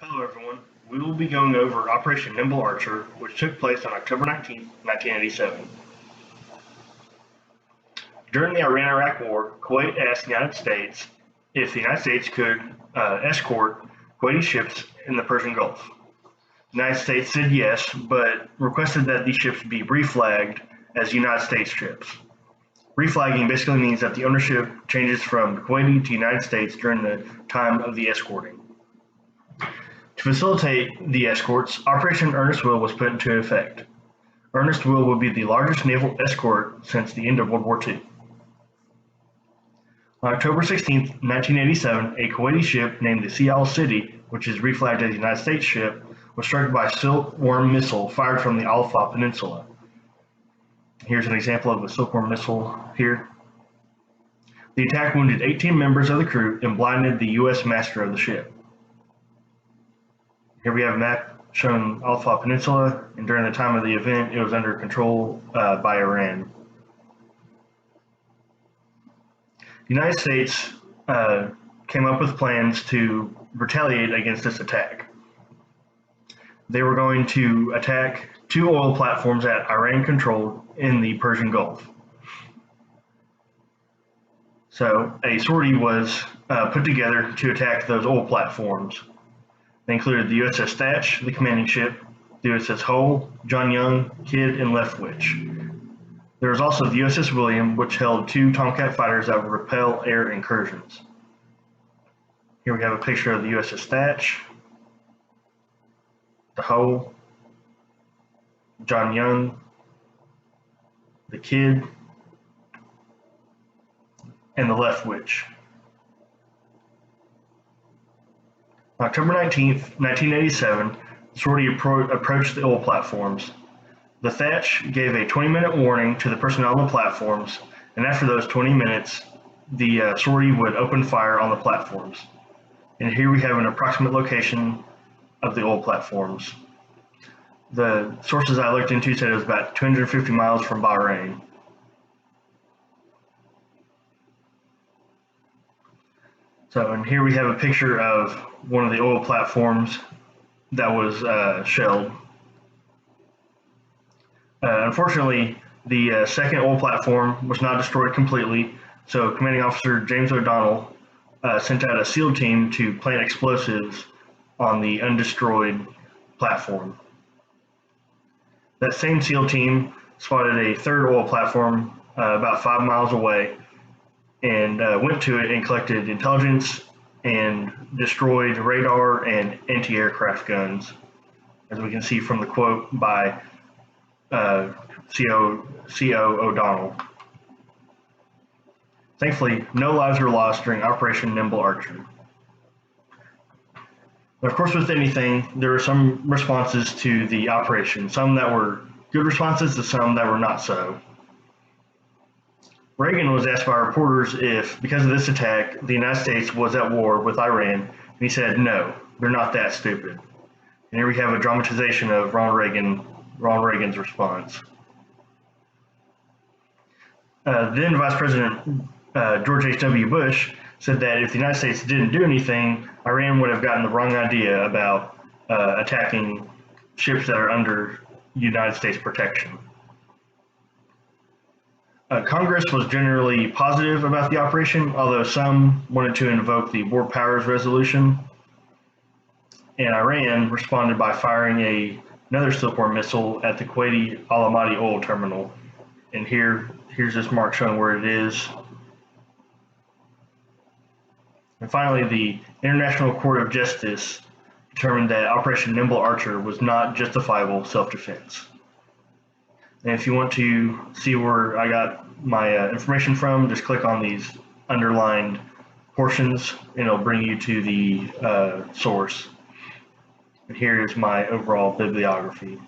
Hello everyone. We will be going over Operation Nimble Archer, which took place on October 19, 1987. During the Iran-Iraq War, Kuwait asked the United States if the United States could escort Kuwaiti ships in the Persian Gulf. The United States said yes, but requested that these ships be reflagged as United States ships. Reflagging basically means that the ownership changes from Kuwaiti to United States during the time of the escorting. To facilitate the escorts, Operation Earnest Will was put into effect. Earnest Will would be the largest naval escort since the end of World War II. On October 16, 1987, a Kuwaiti ship named the Sea Owl City, which is reflagged as a United States ship, was struck by a silkworm missile fired from the Al-Fa Peninsula. Here's an example of a silkworm missile here. The attack wounded 18 members of the crew and blinded the U.S. master of the ship. Here we have a map showing Al-Fa Peninsula, and during the time of the event, it was under control by Iran. The United States came up with plans to retaliate against this attack. They were going to attack two oil platforms that Iran controlled in the Persian Gulf. So a sortie was put together to attack those oil platforms. They included the USS Thatch, the commanding ship, the USS Hull, John Young, Kidd, and Leftwich. There was also the USS William, which held two Tomcat fighters that would repel air incursions. Here we have a picture of the USS Thatch, the Hull, John Young, the Kidd, and the Leftwich. On October 19, 1987, the sortie approached the oil platforms. The Thatch gave a 20-minute warning to the personnel on the platforms, and after those 20 minutes, the sortie would open fire on the platforms. And here we have an approximate location of the oil platforms. The sources I looked into said it was about 250 miles from Bahrain. And here we have a picture of one of the oil platforms that was shelled. Unfortunately, the second oil platform was not destroyed completely, so Commanding Officer James O'Donnell sent out a SEAL team to plant explosives on the undestroyed platform. That same SEAL team spotted a third oil platform about 5 miles away and went to it and collected intelligence and destroyed radar and anti-aircraft guns, as we can see from the quote by CO O'Donnell. Thankfully, no lives were lost during Operation Nimble Archer. Of course, with anything, there were some responses to the operation, some that were good responses and some that were not so. Reagan was asked by reporters if, because of this attack, the United States was at war with Iran, and he said, no, they're not that stupid. And here we have a dramatization of Ronald Reagan's response. Then Vice President George H.W. Bush said that if the United States didn't do anything, Iran would have gotten the wrong idea about attacking ships that are under United States protection. Congress was generally positive about the operation, although some wanted to invoke the War Powers Resolution, and Iran responded by firing another silkworm missile at the Kuwaiti Al Ahmadi oil terminal. And here's this mark showing where it is. And finally, the International Court of Justice determined that Operation Nimble Archer was not justifiable self-defense. And if you want to see where I got my information from, just click on these underlined portions and it'll bring you to the source. And here is my overall bibliography.